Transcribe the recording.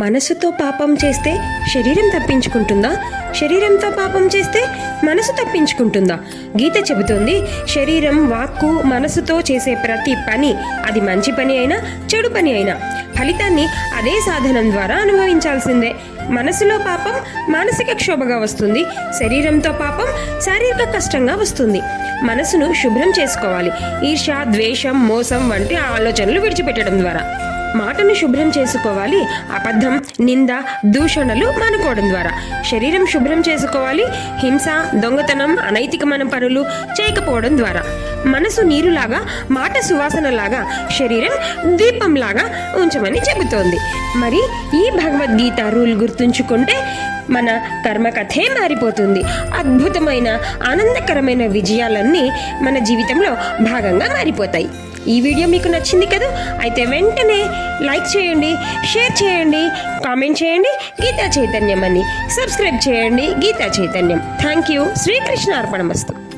మనసుతో పాపం చేస్తే శరీరం తప్పించుకుంటుందా? శరీరంతో పాపం చేస్తే మనసు తప్పించుకుంటుందా? గీత చెబుతోంది, శరీరం, వాక్కు, మనసుతో చేసే ప్రతి పని, అది మంచి పని అయినా చెడు పని అయినా, ఫలితాన్ని అదే సాధనం ద్వారా అనుభవించాల్సిందే. మనసులో పాపం మానసిక క్షోభగా వస్తుంది, శరీరంతో పాపం శారీరక కష్టంగా వస్తుంది. మనసును శుభ్రం చేసుకోవాలి. ఈర్ష్య, ద్వేషం, మోసం వంటి ఆలోచనలు విడిచిపెట్టడం ద్వారా. మాటను శుభ్రం చేసుకోవాలి. అబద్ధం, నింద, దూషణలు మానుకోవడం ద్వారా. శరీరం శుభ్రం చేసుకోవాలి. హింస, దొంగతనం, అనైతికమైన పనులు చేయకపోవడం ద్వారా. మనసు నీరులాగా, మాట సువాసనలాగా, శరీరం దీపంలాగా ఉంచమని చెబుతోంది. మరి ఈ భగవద్గీత రూల్ గుర్తుంచుకుంటే మన కర్మకథే మారిపోతుంది. అద్భుతమైన, ఆనందకరమైన విజయాలన్నీ మన జీవితంలో భాగంగా మారిపోతాయి. ఈ వీడియో మీకు నచ్చింది కదా? అయితే వెంటనే లైక్ చేయండి, షేర్ చేయండి, కామెంట్ చేయండి. గీతా చైతన్యం అని సబ్స్క్రైబ్ చేయండి. గీతా చైతన్యం. Thank you. శ్రీకృష్ణ అర్పణమస్తు.